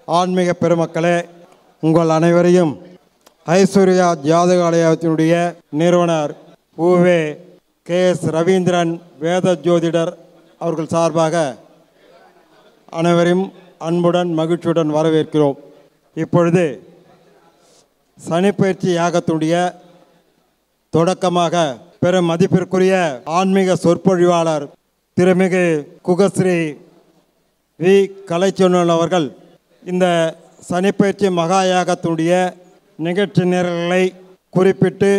ஆன்மீக பெருமக்களே, உங்கள் அனைவரையும் ஐஸ்வர்யா ஜாதகாலயத்தினுடைய நிறுவனர் உவே KS ரவீந்திரன் வேத ஜோதிடர் அவர்கள் சார்பாக அனைவரையும் அன்புடன் மகிழ்ச்சியுடன் வரவேற்கிறோம். இப்பொழுது சனிப்பயிற்சி யாகத்துடைய தொடக்கமாக பெரும் மதிப்பிற்குரிய ஆன்மீக சொற்பொழிவாளர் திருமிகு குகஸ்ரீ வி கலைச்சொன்னல் அவர்கள் இந்த சனிப்பயிற்சி மகா யாகத்துடைய நிகழ்ச்சி நிரல்களை குறிப்பிட்டு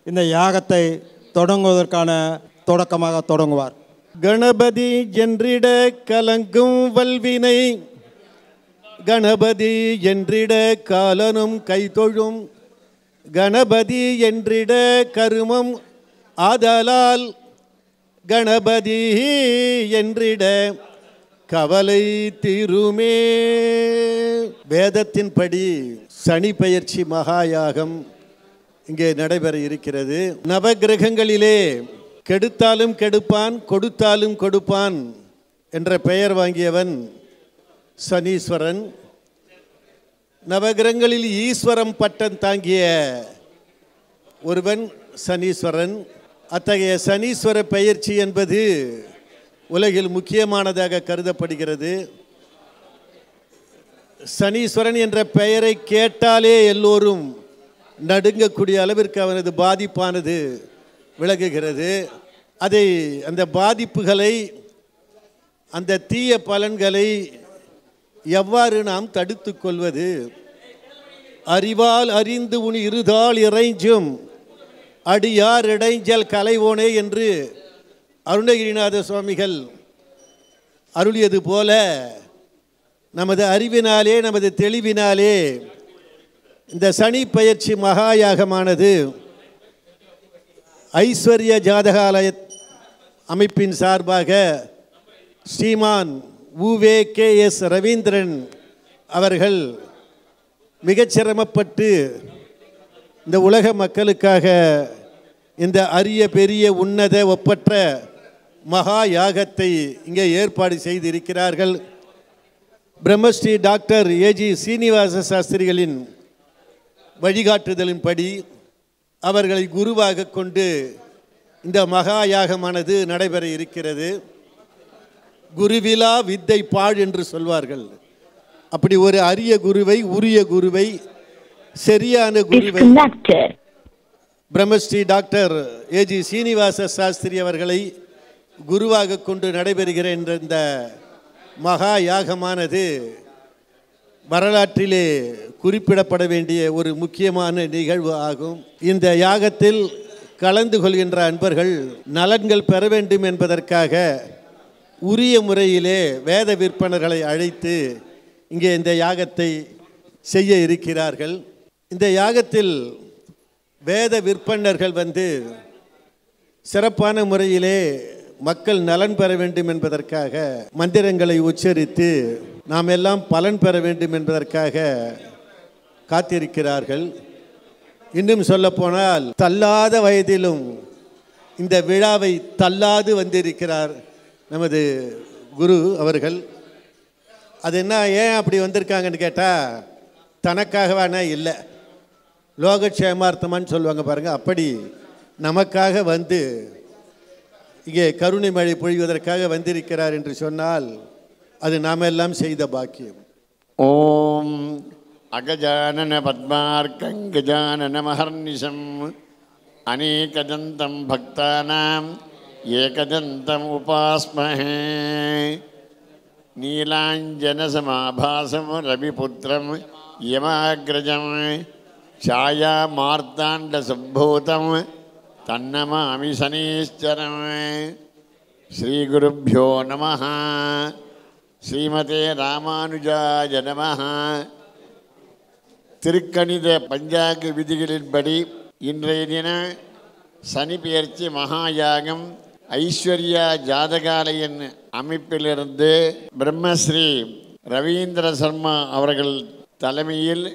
இந்த யாகத்தை தொடங்குவதற்கான தொடக்கமாக தொடங்குவார். கணபதி என்றிட கலங்கும் வல்வினை, கணபதி என்றிட காலனும் கைதொழும், கணபதி என்றிட கருமம் ஆதலால், கணபதி என்றிட கவலை தீருமே. வேதத்தின்படி சனி பெயர்ச்சி மகாயாகம் இங்கே நடைபெற இருக்கிறது. நவகிரகங்களிலே கெடுத்தாலும் கெடுப்பான், கொடுத்தாலும் கொடுப்பான் என்ற பெயர் வாங்கியவன் சனீஸ்வரன். நவகிரகங்களில் ஈஸ்வரம் பட்டம் தாங்கிய ஒருவன் சனீஸ்வரன். அத்தகைய சனீஸ்வர பெயர்ச்சி என்பது உலகில் முக்கியமானதாக கருதப்படுகிறது. சனீஸ்வரன் என்ற பெயரை கேட்டாலே எல்லோரும் நடுங்கக்கூடிய அளவிற்கு அவனது பாதிப்பானது விலகுகிறது. அந்த பாதிப்புகளை, அந்த தீய பலன்களை எவ்வாறு நாம் தடுத்து கொள்வது? அறிவால் அறிந்து உன் இருதால் இறைஞ்சும் அடியார் இடைஞ்சல் கலைவோனே என்று அருணகிரிநாத சுவாமிகள் அருளியது போல, நமது அறிவினாலே, நமது தெளிவினாலே இந்த சனி பெயர்ச்சி மகாயாகமானது ஐஸ்வர்ய ஜாதகாலய அமைப்பின் சார்பாக ஸ்ரீமான் உவே KS ரவீந்திரன் அவர்கள் மிகச் சிரமப்பட்டு இந்த உலக மக்களுக்காக இந்த அரிய பெரிய உன்னத ஒப்பற்ற மகா யாகத்தை இங்கே ஏற்பாடு செய்திருக்கிறார்கள். பிரம்மஸ்ரீ டாக்டர் AG சீனிவாச சாஸ்திரிகளின் வழிகாட்டுதலின்படி அவர்களை குருவாக கொண்டு இந்த மகா யாகமானது நடைபெற இருக்கிறது. குருவிலா வித்தை பாழ் என்று சொல்வார்கள். அப்படி ஒரு அரிய குருவை, உரிய குருவை, சரியான குருவை பிரம்மஸ்ரீ டாக்டர் AG சீனிவாச சாஸ்திரி அவர்களை குருவாக கொண்டு நடைபெறுகிற இந்த மகா யாகமானது வரலாற்றிலே குறிப்பிடப்பட வேண்டிய ஒரு முக்கியமான நிகழ்வு ஆகும். இந்த யாகத்தில் கலந்து கொள்கின்ற அன்பர்கள் நலன்கள் பெற வேண்டும் என்பதற்காக உரிய முறையிலே வேத விற்பனர்களை அழைத்து இங்கே இந்த யாகத்தை செய்ய இருக்கிறார்கள். இந்த யாகத்தில் வேத விற்பனர்கள் சிறப்பான முறையிலே மக்கள் நலன் பெற வேண்டும் என்பதற்காக மந்திரங்களை உச்சரித்து நாம் எல்லாம் பலன் பெற வேண்டும் என்பதற்காக காத்திருக்கிறார்கள். இன்னும் சொல்லப்போனால் தள்ளாத வயதிலும் இந்த விழாவை தள்ளாது வந்திருக்கிறார் நமது குரு அவர்கள். அது என்ன, ஏன் அப்படி வந்திருக்காங்கன்னு கேட்டால், தனக்காகவானா இல்லை, லோகக்ஷேமார்த்தமான்னு சொல்லுவாங்க பாருங்கள், அப்படி நமக்காக வந்து இங்கே கருணை மழை பொழிவதற்காக வந்திருக்கிறார் என்று சொன்னால் அது நாம் எல்லாம் செய்த பாக்கியம். ஓம் அகஜானன பத்மார்க்கங் கஜானன மஹர்நிஷம் அநேகதந்தம் பக்தானாம் ஏகதந்தம் உபாஸ்மஹே நீலாஞ்சனசமாபாசம் ரவிபுத்திரம் யமாக்ரஜம் ಛಾಯಾ ಮಾರ್ತಾಂಡ ಸಂಭೂತಂ ತನ್ನಮಾಮಿ ಶನೀಶ್ಚರಂ. ಶ್ರೀ ಗುರುಭ್ಯೋ ನಮಃ. ஸ்ரீமதே ராமானுஜாய நமஹ. திருக்கணித பஞ்சாங்க விதிகளின்படி இன்றைய தின சனி பெயர்ச்சி மகாயாகம் ஐஸ்வர்யா ஜாதகாலயன் அமைப்பிலிருந்து பிரம்மஸ்ரீ ரவீந்திர சர்மா அவர்கள் தலைமையில்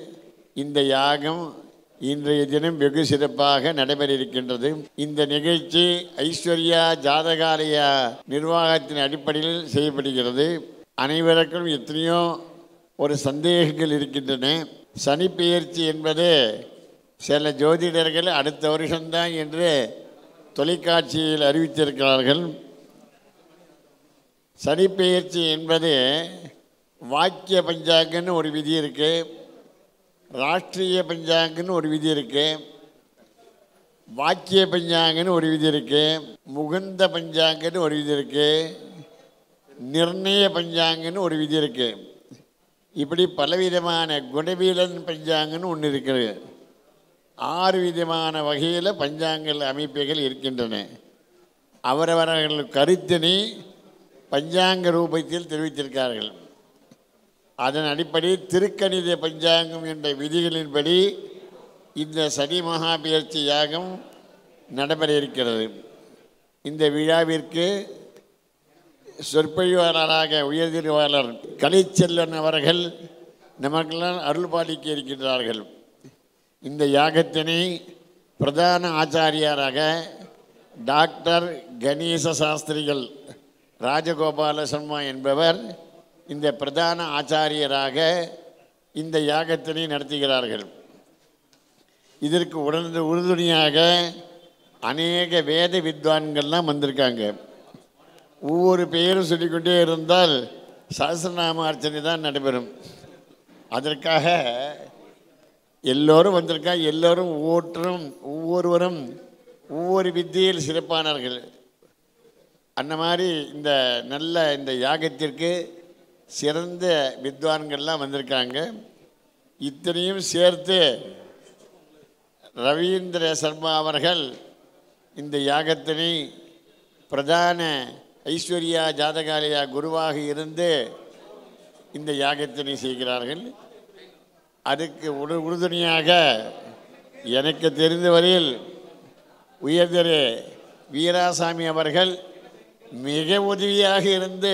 இந்த யாகம் இன்றைய தினம் வெகு சிறப்பாக நடைபெற இருக்கின்றது. இந்த நிகழ்ச்சி ஐஸ்வர்யா ஜாதகாலய நிர்வாகத்தின் அடிப்படையில் செய்யப்படுகிறது. அனைவருக்கும் எத்தனையோ ஒரு சந்தேகங்கள் இருக்கின்றன. சனி பெயர்ச்சி என்பது சில ஜோதிடர்கள் அடுத்த வருஷம்தான் என்று தொலைக்காட்சியில் அறிவித்திருக்கிறார்கள். சனி பெயர்ச்சி என்பது வாக்கிய பஞ்சாங்கன்னு ஒரு விதி இருக்குது, ராஷ்ட்ரிய பஞ்சாங்கன்னு ஒரு விதி இருக்குது, வாக்கிய பஞ்சாங்கன்னு ஒரு விதி இருக்குது, முகுந்த பஞ்சாங்கன்னு ஒரு விதி இருக்குது, நிர்ணய பஞ்சாங்கன்னு ஒரு விதி இருக்குது. இப்படி பலவிதமான குணவீலன் பஞ்சாங்கன்னு ஒன்று இருக்கிறது. 6 விதமான வகையில் பஞ்சாங்கல் அமைப்புகள் இருக்கின்றன. அவரவர்கள் கருத்தினை பஞ்சாங்க ரூபத்தில் தெரிவித்திருக்கிறார்கள். அதன் அடிப்படையில் திருக்கணித பஞ்சாங்கம் என்ற விதிகளின்படி இந்த சனி மகா பெயர்ச்சி யாகம் நடைபெற இருக்கிறது. இந்த விழாவிற்கு சொற்பொழிவாளராக உயர்திருவாளர் கலைச்செல்வன் அவர்கள் நமக்கெல்லாம் அருள் பாலிக்க இருக்கின்றார்கள். இந்த யாகத்தினை பிரதான ஆச்சாரியாராக டாக்டர் கணேச சாஸ்திரிகள் ராஜகோபால சர்மா என்பவர் இந்த பிரதான ஆச்சாரியராக இந்த யாகத்தினை நடத்துகிறார்கள். இதற்கு உறுதுணையாக அநேக வேத வித்வான்கள்லாம் வந்திருக்காங்க. ஒவ்வொரு பெயரும் சொல்லிக்கொண்டே இருந்தால் சஹஸ்ரநாம அர்ச்சனை தான் நடைபெறும். அதற்காக எல்லோரும் வந்திருக்காங்க. எல்லோரும் ஒவ்வொருவரும் ஒவ்வொரு வித்தியில் சிறப்பானார்கள். அந்த மாதிரி இந்த யாகத்திற்கு சிறந்த வித்வான்கள்லாம் வந்திருக்காங்க. இத்தனையும் சேர்த்து ரவீந்திர சர்மா அவர்கள் இந்த யாகத்தினை பிரதான ஐஸ்வர்யா ஜாதகாலயா குருவாக இருந்து இந்த யாகத்தினை செய்கிறார்கள். அதுக்கு உறுதுணையாக எனக்கு தெரிந்த வரையில் உயர்திரு வீராசாமி அவர்கள் மிக உதவியாக இருந்து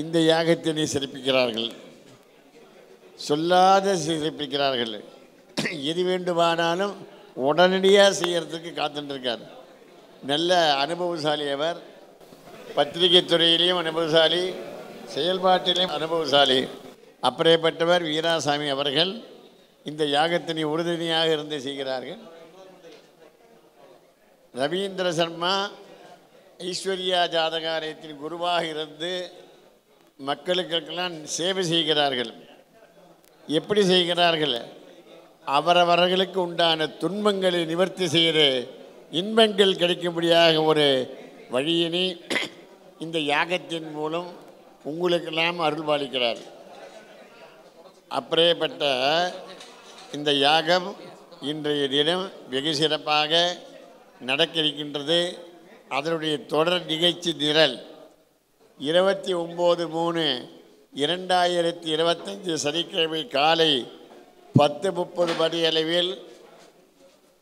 இந்த யாகத்தினை சிறப்பிக்கிறார்கள். சொல்லாத சிறப்பிக்கிறார்கள். எது வேண்டுமானாலும் உடனடியாக செய்கிறதுக்கு காத்துட்டுருக்கார். நல்ல அனுபவசாலி அவர். பத்திரிகை துறையிலையும் அனுபவசாலி, செயல்பாட்டிலையும் அனுபவசாலி. அப்படிப்பட்டவர் வீராசாமி அவர்கள் இந்த யாகத்தினை உறுதுணையாக இருந்து செய்கிறார்கள். ரவீந்திர சர்மா ஐஸ்வர்யா ஜாதகாலயத்தின் குருவாக இருந்து மக்களுக்கெல்லாம் சேவை செய்கிறார்கள். எப்படி செய்கிறார்கள்? அவரவர்களுக்கு உண்டான துன்பங்களை நிவர்த்தி செய்து இன்பங்கள் கிடைக்கும்படியாக ஒரு வழியினை இந்த யாகத்தின் மூலம் உங்களுக்கெல்லாம் அருள்பாலிக்கிறார். அப்படிப்பட்ட இந்த யாகம் இன்றைய தினம் வெகு சிறப்பாக நடக்க இருக்கின்றது. அதனுடைய தொடர் நிகழ்ச்சி நிரல் 29/3/2025 சனிக்கிழமை காலை 10:30 மணி அளவில்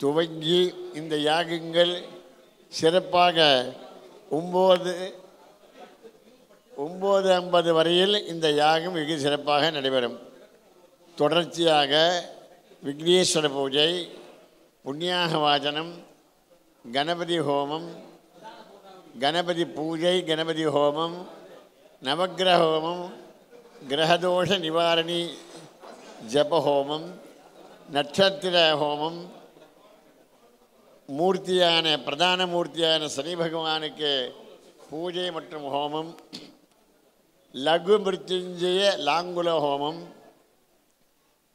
துவங்கி இந்த யாகங்கள் சிறப்பாக 9:50 வரையில் இந்த யாகம் வெகு சிறப்பாக நடைபெறும். தொடர்ச்சியாக விக்னேஸ்வர பூஜை, புண்ணியாக வாசனம், கணபதி ஹோமம், கணபதி பூஜை, கணபதி ஹோமம், நவக்கிரக ஹோமம், கிரகதோஷ நிவாரணி ஜபஹோமம், நட்சத்திர ஹோமம், பிரதான மூர்த்தியான சனி பகவானுக்கு பூஜை மற்றும் ஹோமம், லகு மிருத்யுஞ்சய லாங்குல ஹோமம்,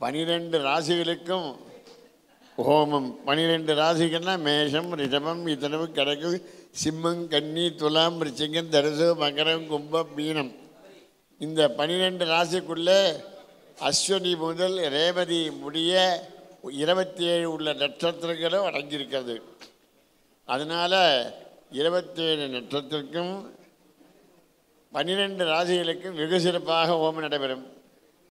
12 ராசிகளுக்கும் ஹோமம். 12 ராசிகள்னா மேஷம், ரிஷபம், மிதுனம், கடகு, சிம்மம், கன்னி, துலாம், விருச்சிகம், தனுசு, மகரம், கும்பம், மீனம். இந்த 12 ராசிக்குள்ளே அஸ்வினி முதல் ரேவதி முடிய 27 உள்ள நட்சத்திரங்களும் அடங்கியிருக்கிறது. அதனால் 27 நட்சத்திரக்கும் 12 ராசிகளுக்கும் வெகு சிறப்பாக ஹோமம் நடைபெறும்.